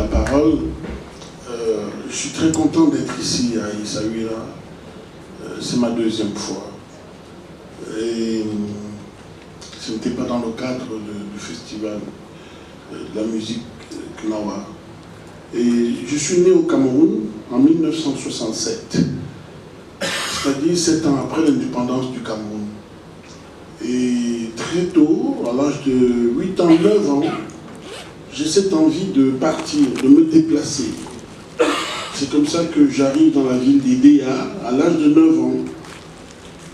parole. Je suis très content d'être ici à Essaouira. C'est ma deuxième fois. Et ce n'était pas dans le cadre du festival de la musique Knawa. Et je suis né au Cameroun en 1967, c'est-à-dire 7 ans après l'indépendance du Cameroun. Et très tôt, à l'âge de 8 ans, 9 ans, j'ai cette envie de partir, de me déplacer. C'est comme ça que j'arrive dans la ville d'Idéa, à l'âge de 9 ans,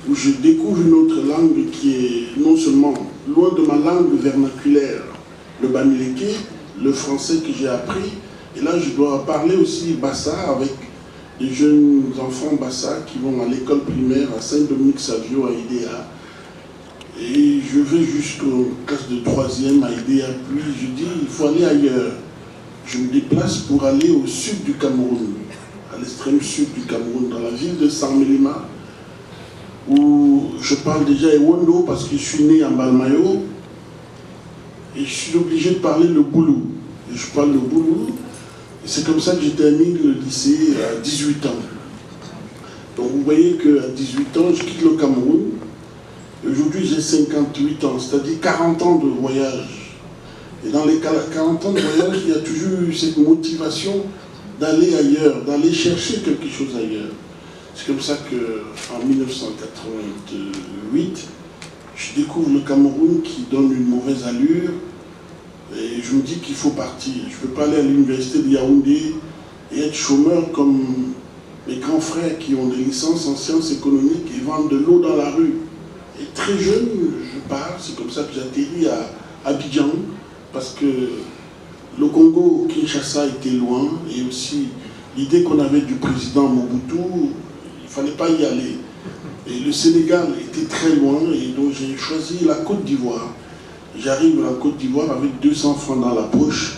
où je découvre une autre langue qui est non seulement loin de ma langue vernaculaire, le Bamileke, le français que j'ai appris, et là je dois parler aussi Bassa avec des jeunes enfants Bassa qui vont à l'école primaire à Saint-Dominique-Savio à Idéa. Et je vais jusqu'aux classes de 3e à Idéa, puis je dis il faut aller ailleurs. Je me déplace pour aller au sud du Cameroun, à l'extrême sud du Cameroun, dans la ville de Saint-Mélima, où je parle déjà Ewondo parce que je suis né en Balmayo, et je suis obligé de parler le boulou. Et je parle le boulou, et c'est comme ça que j'ai terminé le lycée à 18 ans. Donc vous voyez qu'à 18 ans, je quitte le Cameroun. Aujourd'hui, j'ai 58 ans, c'est-à-dire 40 ans de voyage. Et dans les 40 ans de voyage, il y a toujours eu cette motivation d'aller ailleurs, d'aller chercher quelque chose ailleurs. C'est comme ça qu'en 1988, je découvre le Cameroun qui donne une mauvaise allure et je me dis qu'il faut partir. Je ne peux pas aller à l'université de Yaoundé et être chômeur comme mes grands frères qui ont des licences en sciences économiques et vendent de l'eau dans la rue. Et très jeune, je pars, c'est comme ça que j'atterris à Abidjan, parce que le Congo, Kinshasa était loin, et aussi l'idée qu'on avait du président Mobutu, il ne fallait pas y aller. Et le Sénégal était très loin, et donc j'ai choisi la Côte d'Ivoire. J'arrive à la Côte d'Ivoire avec 200 francs dans la poche.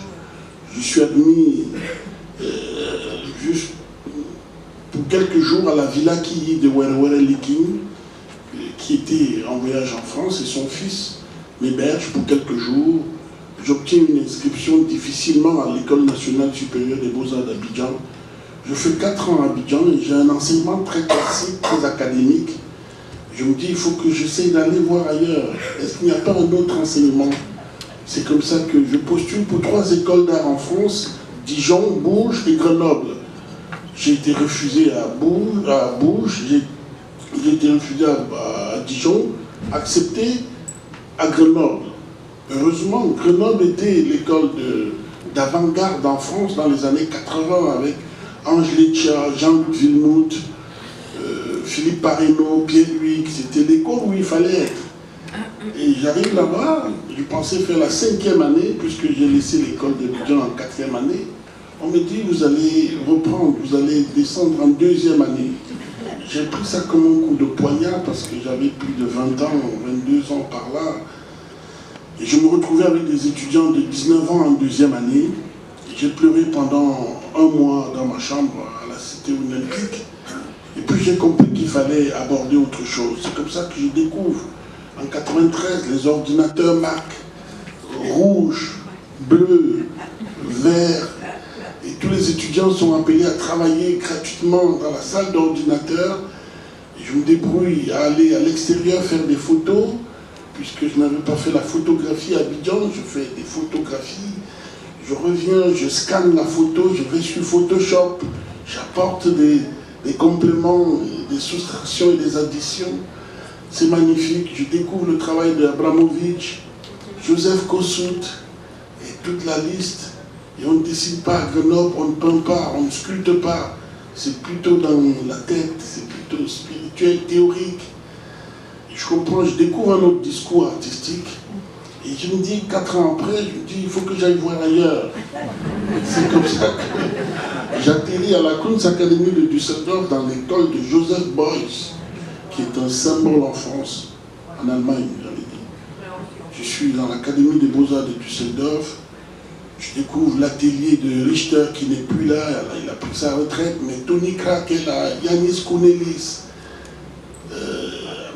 Je suis admis juste pour quelques jours à la Villa Kiyi de Werewere Liking, qui était en voyage en France, et son fils m'héberge pour quelques jours. J'obtiens une inscription difficilement à l'École nationale supérieure des beaux-arts d'Abidjan. Je fais 4 ans à Abidjan et j'ai un enseignement très classique, très académique. Je me dis, il faut que j'essaye d'aller voir ailleurs. Est-ce qu'il n'y a pas un autre enseignement? C'est comme ça que je postule pour 3 écoles d'art en France, Dijon, Bourges et Grenoble. J'ai été refusé à Bourges, j'ai été refusé à Dijon, accepté à Grenoble. Heureusement, Grenoble était l'école d'avant-garde en France dans les années 80 avec Ange Leccia, Jean-Luc Villemout, Philippe Parreno, Pierre-Louis. C'était l'école où il fallait être. Et j'arrive là-bas, je pensais faire la 5e année, puisque j'ai laissé l'école d'Abidjan en 4e année. On me dit, vous allez reprendre, vous allez descendre en 2e année. J'ai pris ça comme un coup de poignard parce que j'avais plus de 20 ans, 22 ans par là. Et je me retrouvais avec des étudiants de 19 ans en 2e année. J'ai pleuré pendant 1 mois dans ma chambre à la cité olympique. Et puis j'ai compris qu'il fallait aborder autre chose. C'est comme ça que je découvre en 93 les ordinateurs Mac, rouge, bleu, vert. Et tous les étudiants sont appelés à travailler gratuitement dans la salle d'ordinateur. Et je me débrouille à aller à l'extérieur faire des photos. Puisque je n'avais pas fait la photographie à Abidjan, je fais des photographies, je reviens, je scanne la photo, je vais sur Photoshop, j'apporte des compléments, des soustractions et des additions. C'est magnifique, je découvre le travail de Abramovich, Joseph Kossuth et toute la liste. Et on ne dessine pas à Grenoble, on ne peint pas, on ne sculpte pas. C'est plutôt dans la tête, c'est plutôt spirituel, théorique. Je comprends, je découvre un autre discours artistique et je me dis, 4 ans après, je me dis, il faut que j'aille voir ailleurs. C'est comme ça que j'atterris à la Kunstacademie de Düsseldorf dans l'école de Joseph Beuys, qui est un symbole en France, en Allemagne, j'allais dire. Je suis dans l'Académie des Beaux-Arts de Düsseldorf, je découvre l'atelier de Richter qui n'est plus là, il a pris sa retraite, mais Tony Krak est là, Yanis Kounelis,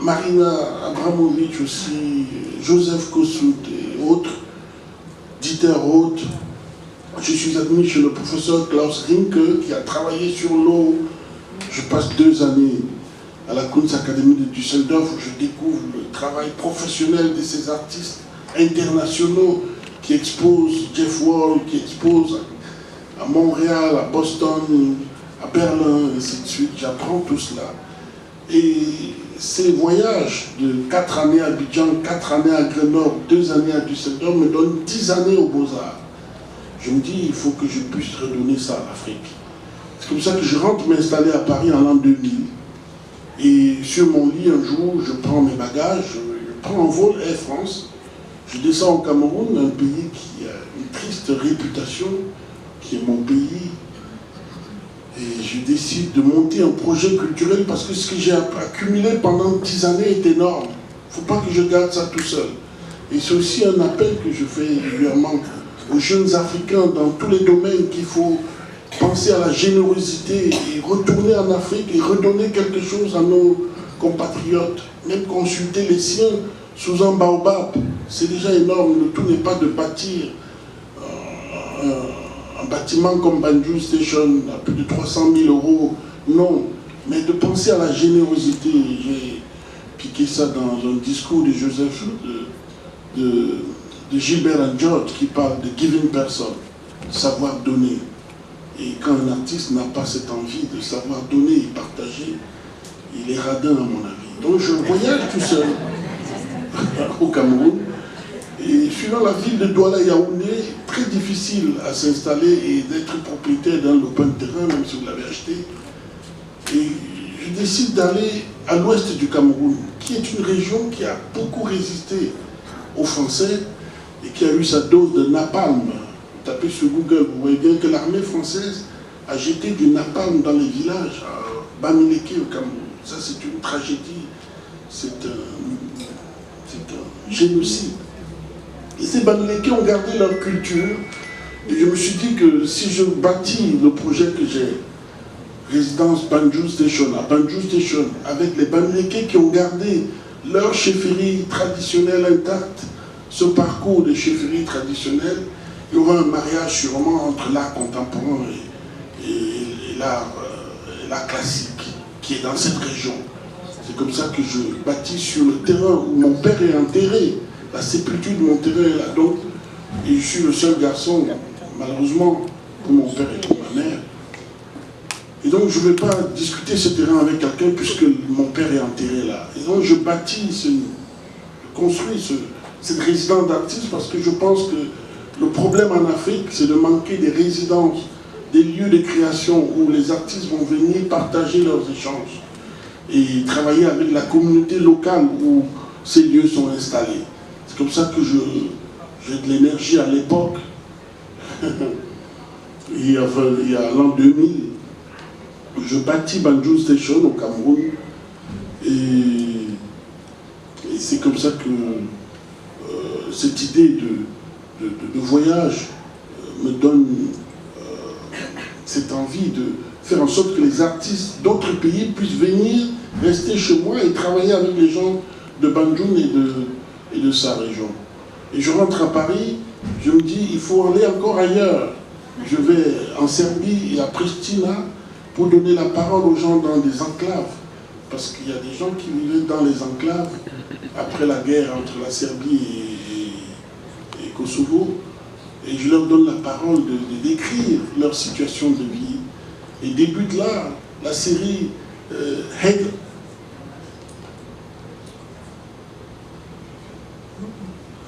Marina Abramovic aussi, Joseph Kossuth et autres, Dieter Roth, Je suis admis chez le professeur Klaus Rinke qui a travaillé sur l'eau. Je passe 2 années à la Kunstakademie de Düsseldorf où je découvre le travail professionnel de ces artistes internationaux qui exposent, Jeff Wall, qui expose à Montréal, à Boston, à Berlin, et ainsi de suite. J'apprends tout cela. Et ces voyages de 4 années à Abidjan, 4 années à Grenoble, 2 années à Düsseldorf me donnent 10 années aux Beaux-Arts. Je me dis, il faut que je puisse redonner ça à l'Afrique. C'est comme ça que je rentre m'installer à Paris en l'an 2000. Et sur mon lit, un jour, je prends mes bagages, je prends un vol Air France, je descends au Cameroun, un pays qui a une triste réputation, qui est mon pays. Et je décide de monter un projet culturel parce que ce que j'ai accumulé pendant 10 années est énorme. Il ne faut pas que je garde ça tout seul. Et c'est aussi un appel que je fais régulièrement aux jeunes Africains dans tous les domaines qu'il faut penser à la générosité et retourner en Afrique et redonner quelque chose à nos compatriotes. Même consulter les siens sous un baobab, c'est déjà énorme. Le tout n'est pas de bâtir un bâtiment comme Banjul Station à plus de 300 000 €, non, mais de penser à la générosité. J'ai piqué ça dans un discours de Joseph, de Gilbert and George, qui parle de giving person, savoir donner. Et quand un artiste n'a pas cette envie de savoir donner et partager, il est radin à mon avis. Donc je voyage tout seul au Cameroun. Et suivant la ville de Douala-Yaoundé, très difficile à s'installer et d'être propriétaire d'un lopin de terrain, même si vous l'avez acheté. Et je décide d'aller à l'ouest du Cameroun, qui est une région qui a beaucoup résisté aux Français et qui a eu sa dose de napalm. Vous tapez sur Google, vous voyez bien que l'armée française a jeté du napalm dans les villages, à Bamileke au Cameroun. Ça, c'est une tragédie, c'est un génocide. Et ces Bamileke ont gardé leur culture. Et je me suis dit que si je bâtis le projet que j'ai, résidence Banjul Station, à Banjul Station, avec les Bamileke qui ont gardé leur chefferie traditionnelle intacte, ce parcours de chefferie traditionnelle, il y aura un mariage sûrement entre l'art contemporain et l'art classique qui est dans cette région. C'est comme ça que je bâtis sur le terrain où mon père est enterré. La sépulture de mon terrain est là. Donc, et je suis le seul garçon, malheureusement, pour mon père et pour ma mère. Et donc, je ne vais pas discuter ce terrain avec quelqu'un puisque mon père est enterré là. Et donc, je bâtis, je construis cette résidence d'artistes parce que je pense que le problème en Afrique, c'est de manquer des résidences, des lieux de création où les artistes vont venir partager leurs échanges et travailler avec la communauté locale où ces lieux sont installés. C'est comme ça que j'ai de l'énergie à l'époque. Il y a l'an 2000, je bâtis Banjul Station au Cameroun. Et c'est comme ça que cette idée de voyage me donne cette envie de faire en sorte que les artistes d'autres pays puissent venir, rester chez moi et travailler avec les gens de Banjul et de sa région. Et je rentre à Paris, je me dis, il faut aller encore ailleurs. Je vais en Serbie et à Pristina pour donner la parole aux gens dans des enclaves. Parce qu'il y a des gens qui vivaient dans les enclaves après la guerre entre la Serbie et Kosovo. Et je leur donne la parole de décrire leur situation de vie. Et débute là la série Head.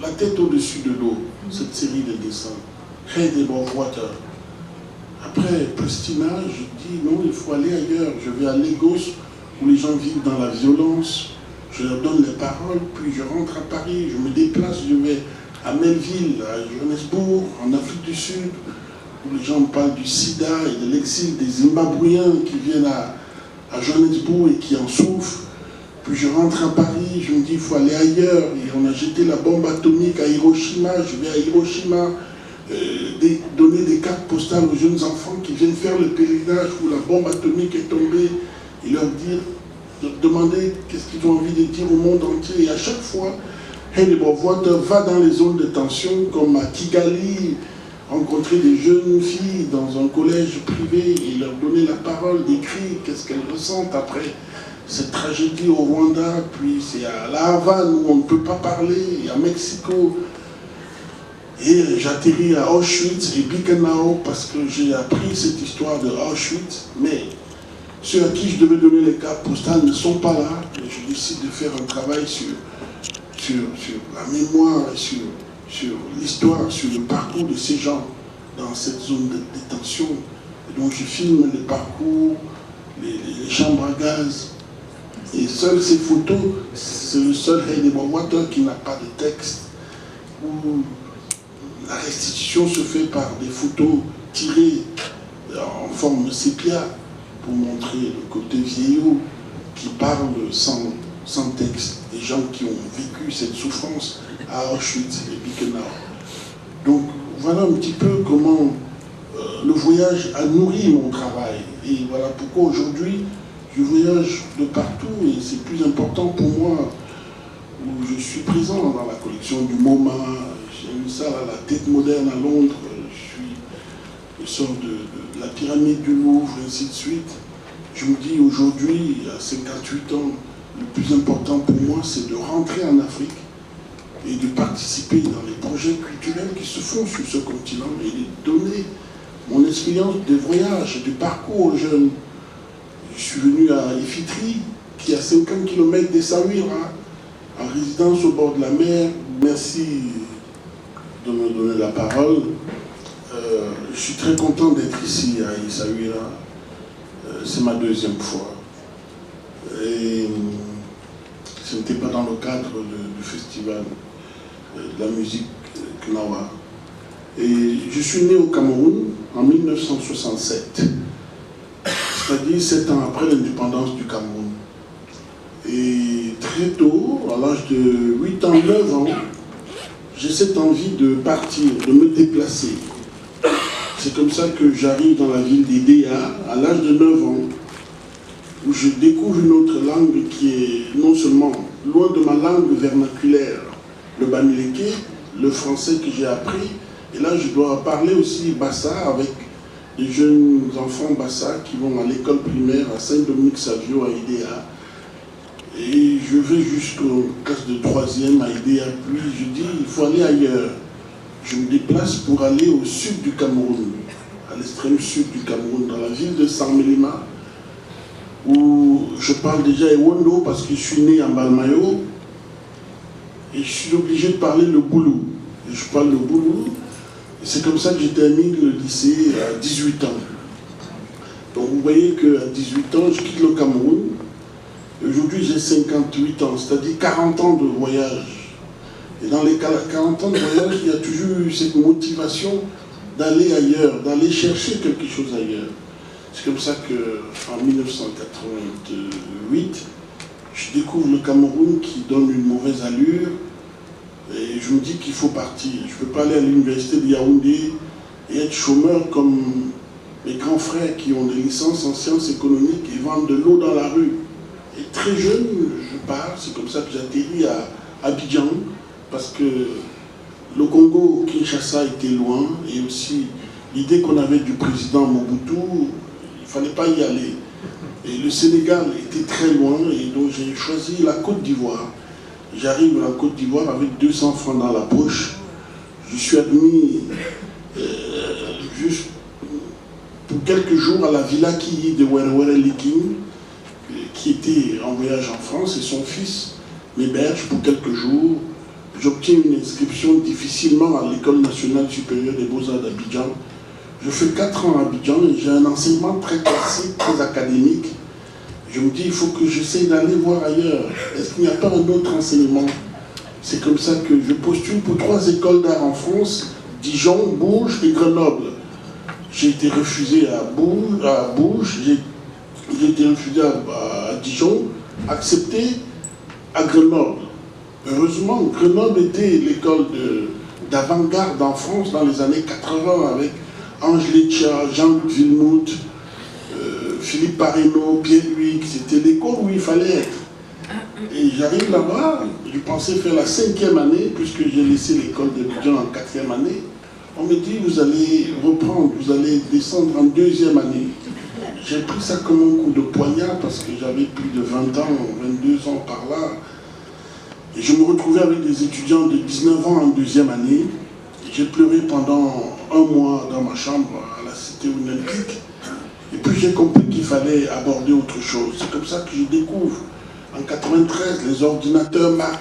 La tête au-dessus de l'eau, cette série de dessins. Head above water. Après Pristina, je dis non, il faut aller ailleurs. Je vais à Lagos, où les gens vivent dans la violence. Je leur donne les paroles, puis je rentre à Paris, je me déplace, je vais à Melville, à Johannesburg, en Afrique du Sud, où les gens parlent du sida et de l'exil des Zimbabwéens qui viennent à Johannesburg et qui en souffrent. Puis je rentre à Paris, je me dis il faut aller ailleurs. Et on a jeté la bombe atomique à Hiroshima, je vais à Hiroshima donner des cartes postales aux jeunes enfants qui viennent faire le pèlerinage où la bombe atomique est tombée et leur demander qu'est-ce qu'ils ont envie de dire au monde entier. Et à chaque fois, Head Above Water va dans les zones de tension comme à Kigali, rencontrer des jeunes filles dans un collège privé et leur donner la parole, d'écrire qu'est-ce qu'elles ressentent après cette tragédie au Rwanda, puis c'est à La Havane où on ne peut pas parler, et à Mexico. Et j'atterris à Auschwitz et Birkenau parce que j'ai appris cette histoire de Auschwitz, mais ceux à qui je devais donner les cartes postales ne sont pas là. Et je décide de faire un travail sur la mémoire, sur l'histoire, sur le parcours de ces gens dans cette zone de détention. Et donc je filme les parcours, les chambres à gaz. Et seules ces photos, c'est le seul Heidi Water qui n'a pas de texte, où la restitution se fait par des photos tirées en forme de sépia pour montrer le côté vieillot qui parle sans texte, des gens qui ont vécu cette souffrance à Auschwitz et Birkenau. Donc voilà un petit peu comment le voyage a nourri mon travail. Et voilà pourquoi aujourd'hui je voyage de partout et c'est plus important pour moi où je suis présent dans la collection du MoMA. J'ai une salle à la Tête Moderne à Londres, je sors de la pyramide du Louvre, ainsi de suite. Je me dis aujourd'hui, à 58 ans, le plus important pour moi, c'est de rentrer en Afrique et de participer dans les projets culturels qui se font sur ce continent et de donner mon expérience de voyage, de parcours aux jeunes. Je suis venu à Ifitri, qui est à 50 km d'Essaouira, en résidence au bord de la mer. Merci de me donner la parole. Je suis très content d'être ici à Essaouira. C'est ma deuxième fois. Et ce n'était pas dans le cadre du festival de la musique Knawa. Et je suis né au Cameroun en 1967, c'est-à-dire 7 ans après l'indépendance du Cameroun. Et très tôt, à l'âge de 8 ans, 9 ans, j'ai cette envie de partir, de me déplacer. C'est comme ça que j'arrive dans la ville d'Idéa, à l'âge de 9 ans, où je découvre une autre langue qui est non seulement loin de ma langue vernaculaire, le Bamileke, le français que j'ai appris, et là je dois parler aussi Bassa avec des jeunes enfants Bassa qui vont à l'école primaire à Saint-Dominique-Savio à Idéa. Et je vais jusqu'aux classes de 3e à Idéa, puis je dis il faut aller ailleurs. Je me déplace pour aller au sud du Cameroun, à l'extrême sud du Cameroun, dans la ville de Saint-Mélima, où je parle déjà Ewondo parce que je suis né en Balmayo, et je suis obligé de parler le Boulou. Et je parle le Boulou, et c'est comme ça que j'ai terminé le lycée à 18 ans. Donc vous voyez qu'à 18 ans, je quitte le Cameroun. Aujourd'hui, j'ai 58 ans, c'est-à-dire 40 ans de voyage. Et dans les 40 ans de voyage, il y a toujours eu cette motivation d'aller ailleurs, d'aller chercher quelque chose ailleurs. C'est comme ça qu'en 1988, je découvre le Cameroun qui donne une mauvaise allure et je me dis qu'il faut partir. Je ne peux pas aller à l'université de Yaoundé et être chômeur comme mes grands frères qui ont des licences en sciences économiques et vendent de l'eau dans la rue. Et très jeune, je pars, c'est comme ça que j'atterris à Abidjan, parce que le Congo, Kinshasa était loin, et aussi l'idée qu'on avait du président Mobutu, il ne fallait pas y aller. Et le Sénégal était très loin, et donc j'ai choisi la Côte d'Ivoire. J'arrive à la Côte d'Ivoire avec 200 francs dans la poche. Je suis admis juste pour quelques jours à la Villa Kiyi de Werewere Liking, qui était en voyage en France, et son fils m'héberge pour quelques jours. J'obtiens une inscription difficilement à l'École nationale supérieure des beaux-arts d'Abidjan. Je fais 4 ans à Abidjan et j'ai un enseignement très classique, très académique. Je me dis, il faut que j'essaye d'aller voir ailleurs. Est-ce qu'il n'y a pas un autre enseignement? C'est comme ça que je postule pour 3 écoles d'art en France, Dijon, Bourges et Grenoble. J'ai été refusé à Bourges, j'ai été refusé à Dijon, accepté à Grenoble. Heureusement, Grenoble était l'école d'avant-garde en France dans les années 80 avec Ange Leccia, Jean-Luc Villemout, Philippe Parreno, Pierre Huyghe. C'était l'école où il fallait être. Et j'arrive là-bas, je pensais faire la 5e année, puisque j'ai laissé l'école d'Abidjan en 4e année. On me dit, vous allez reprendre, vous allez descendre en deuxième année. J'ai pris ça comme un coup de poignard parce que j'avais plus de 20 ans, 22 ans par là. Et je me retrouvais avec des étudiants de 19 ans en deuxième année. J'ai pleuré pendant un mois dans ma chambre à la cité olympique. Et puis j'ai compris qu'il fallait aborder autre chose. C'est comme ça que je découvre, en 93, les ordinateurs Mac,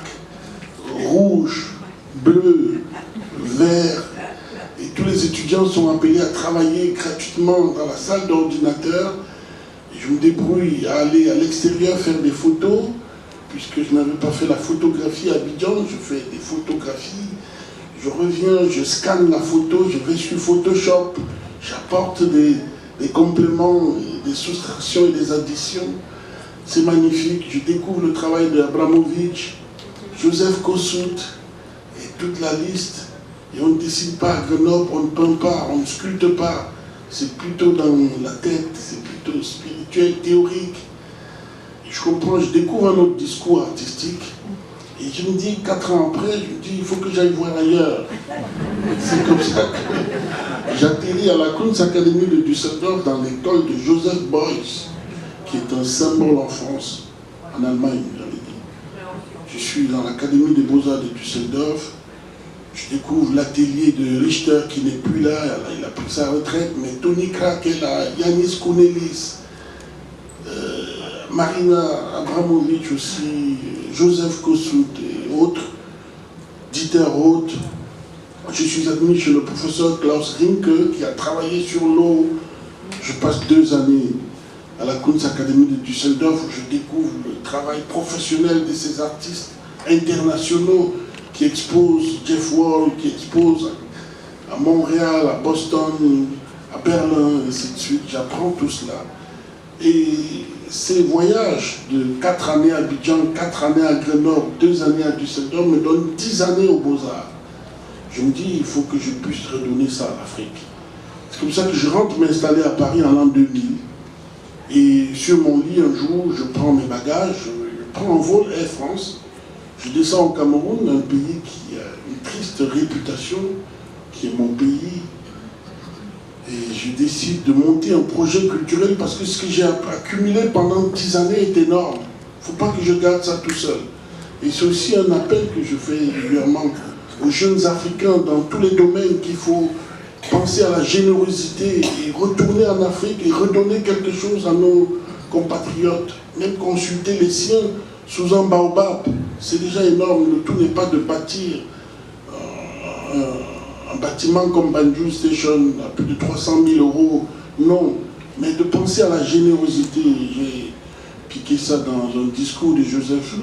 rouge, bleu, vert. Et tous les étudiants sont appelés à travailler gratuitement dans la salle d'ordinateur. Et je me débrouille à aller à l'extérieur faire des photos, puisque je n'avais pas fait la photographie à Abidjan, je fais des photographies. Je reviens, je scanne la photo, je vais sur Photoshop, j'apporte des compléments, des soustractions et des additions. C'est magnifique. Je découvre le travail de Abramovich, Joseph Kossut et toute la liste. Et on ne dessine pas à Grenoble, on ne peint pas, on ne sculpte pas. C'est plutôt dans la tête, c'est plutôt spirituel, théorique. Et je comprends, je découvre un autre discours artistique. Et je me dis, 4 ans après, je me dis, il faut que j'aille voir ailleurs. C'est comme ça que j'atterris à la Kunstakademie de Düsseldorf dans l'école de Joseph Beuys, qui est un symbole en France, en Allemagne, j'allais dire. Je suis dans l'Académie des Beaux-Arts de Düsseldorf. Je découvre l'atelier de Richter qui n'est plus là, il a pris sa retraite, mais Tony Krak est là, Yanis Kounelis, Marina Abramovic aussi, Joseph Kossut et autres, Dieter Roth. Je suis admis chez le professeur Klaus Rinke qui a travaillé sur l'eau. Je passe 2 années à la Kunstakademie de Düsseldorf où je découvre le travail professionnel de ces artistes internationaux qui exposent, Jeff Wall, qui expose à Montréal, à Boston, à Berlin, et ainsi de suite. J'apprends tout cela. Et ces voyages de 4 années à Abidjan, 4 années à Grenoble, 2 années à Düsseldorf me donnent 10 années aux Beaux-Arts. Je me dis, il faut que je puisse redonner ça à l'Afrique. C'est comme ça que je rentre m'installer à Paris en l'an 2000. Et sur mon lit, un jour, je prends mes bagages, je prends un vol Air France. Je descends au Cameroun, un pays qui a une triste réputation, qui est mon pays. Et je décide de monter un projet culturel parce que ce que j'ai accumulé pendant 10 années est énorme. Il ne faut pas que je garde ça tout seul. Et c'est aussi un appel que je fais régulièrement aux jeunes Africains dans tous les domaines qu'il faut penser à la générosité et retourner en Afrique et redonner quelque chose à nos compatriotes. Même consulter les siens sous un baobab, c'est déjà énorme. Le tout n'est pas de bâtir un bâtiment comme Banjul Station à plus de 300 000 €, non, mais de penser à la générosité. J'ai piqué ça dans un discours de Joseph,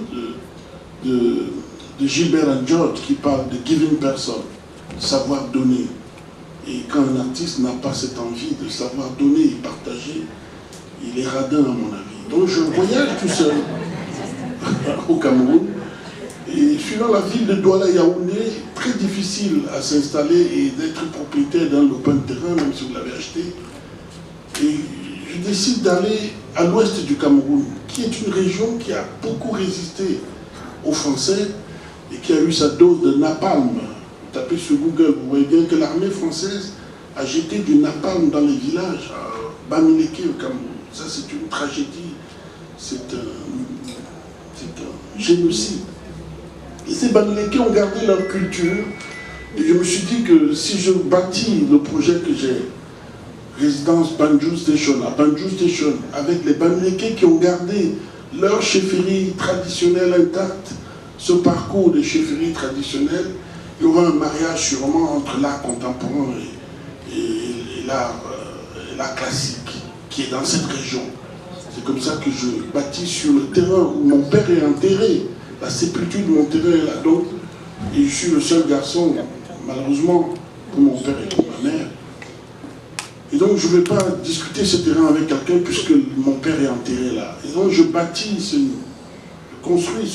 de Gilbert and George, qui parle de giving person, savoir donner. Et quand un artiste n'a pas cette envie de savoir donner et partager, il est radin à mon avis. Donc je voyage tout seul au Cameroun. Et suivant la ville de Douala Yaoundé, très difficile à s'installer et d'être propriétaire d'un lopin de terrain, même si vous l'avez acheté. Et je décide d'aller à l'ouest du Cameroun, qui est une région qui a beaucoup résisté aux Français et qui a eu sa dose de napalm. Vous tapez sur Google, vous voyez bien que l'armée française a jeté du napalm dans les villages, à Bamileke au Cameroun. Ça, c'est une tragédie, c'est un génocide. Et ces Bamileke ont gardé leur culture. Et je me suis dit que si je bâtis le projet que j'ai, résidence Banjul Station, à Banjul Station, avec les Bamileke qui ont gardé leur chefferie traditionnelle intacte, ce parcours de chefferie traditionnelle, il y aura un mariage sûrement entre l'art contemporain et l'art classique qui est dans cette région. C'est comme ça que je bâtis sur le terrain où mon père est enterré. La sépulture de mon terrain est là. Donc, et je suis le seul garçon, malheureusement, pour mon père et pour ma mère. Et donc, je ne vais pas discuter ce terrain avec quelqu'un puisque mon père est enterré là. Et donc, je bâtis, je construis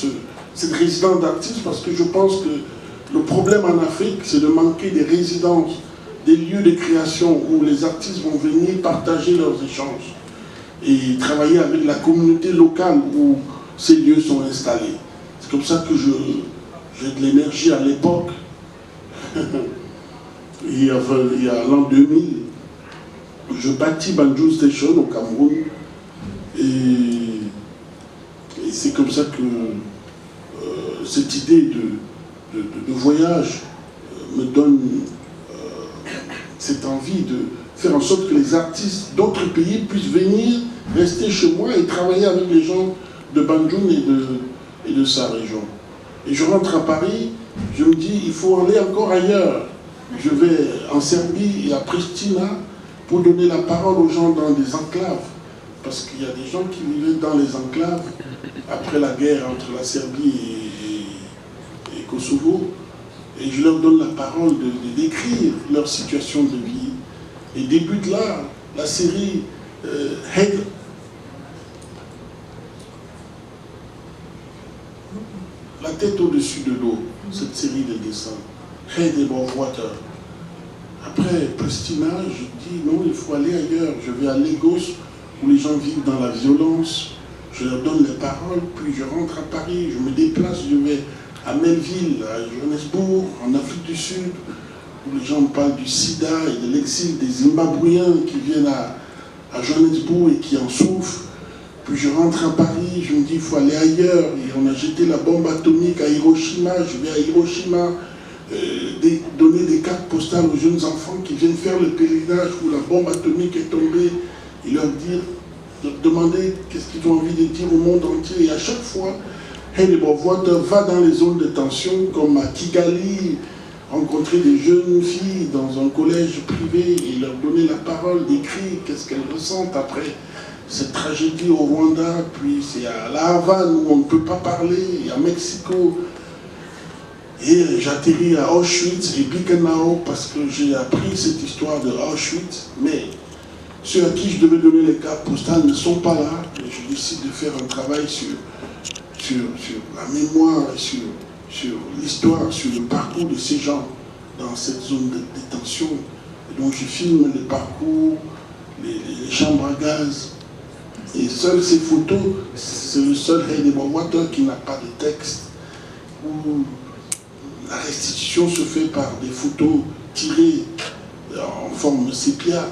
cette résidence d'artistes parce que je pense que le problème en Afrique, c'est de manquer des résidences, des lieux de création où les artistes vont venir partager leurs échanges et travailler avec la communauté locale où ces lieux sont installés. C'est comme ça que j'ai de l'énergie à l'époque. il y a l'an 2000, je bâtis Banjul Station au Cameroun. Et c'est comme ça que cette idée de voyage me donne cette envie de faire en sorte que les artistes d'autres pays puissent venir, rester chez moi et travailler avec les gens de Banjul et de sa région. Et je rentre à Paris, je me dis, il faut aller encore ailleurs. Je vais en Serbie et à Pristina pour donner la parole aux gens dans des enclaves. Parce qu'il y a des gens qui vivaient dans les enclaves après la guerre entre la Serbie et Kosovo. Et je leur donne la parole de décrire leur situation de vie. Et débute là la série Head. La tête au-dessus de l'eau, cette série de dessins. Head above water. Après Pristina, je dis non, il faut aller ailleurs. Je vais à Lagos, où les gens vivent dans la violence. Je leur donne les paroles, puis je rentre à Paris, je me déplace, je vais à Melville, à Johannesburg, en Afrique du Sud, où les gens parlent du sida et de l'exil des Zimbabwéens qui viennent à Johannesburg et qui en souffrent. Puis je rentre à Paris, je me dis il faut aller ailleurs. Et on a jeté la bombe atomique à Hiroshima, je vais à Hiroshima donner des cartes postales aux jeunes enfants qui viennent faire le pèlerinage où la bombe atomique est tombée et leur demander qu'est-ce qu'ils ont envie de dire au monde entier. Et à chaque fois, Head Above Water va dans les zones de tension, comme à Kigali, rencontrer des jeunes filles dans un collège privé et leur donner la parole, décrire qu'est-ce qu'elles ressentent après cette tragédie au Rwanda. Puis c'est à La Havane où on ne peut pas parler, et à Mexico. Et j'atterris à Auschwitz et Birkenau parce que j'ai appris cette histoire de Auschwitz. Mais ceux à qui je devais donner les cartes postales ne sont pas là. Et je décide de faire un travail sur la mémoire, sur l'histoire, sur le parcours de ces gens dans cette zone de détention. Et donc je filme les parcours, les chambres à gaz. Et seules ces photos, c'est le seul Head Above Water qui n'a pas de texte, où la restitution se fait par des photos tirées en forme sépia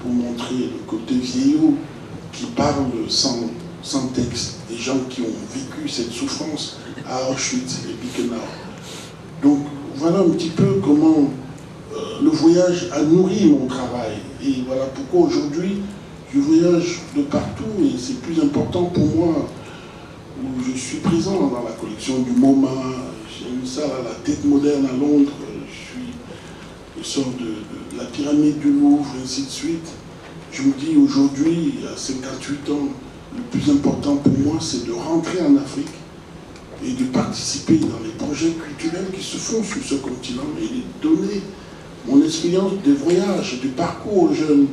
pour montrer le côté vieillot qui parle sans texte, des gens qui ont vécu cette souffrance à Auschwitz et Birkenau. Donc voilà un petit peu comment le voyage a nourri mon travail. Et voilà pourquoi aujourd'hui je voyage de partout et c'est plus important pour moi où je suis présent dans la collection du MoMA. J'ai une salle à la Tête Moderne à Londres, je sors de la pyramide du Louvre, ainsi de suite. Je me dis aujourd'hui, à 58 ans, le plus important pour moi, c'est de rentrer en Afrique et de participer dans les projets culturels qui se font sur ce continent et de donner mon expérience de voyage, de parcours aux jeunes.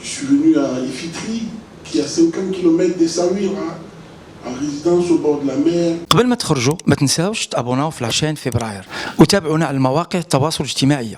Je suis venu à Ifitri, qui est à 50 km d'Essaouira, en résidence au bord de la mer. قبل ما تخرجوا ما تنساوش تابوناو في 20 فبراير وتابعونا على المواقع التواصل الاجتماعي.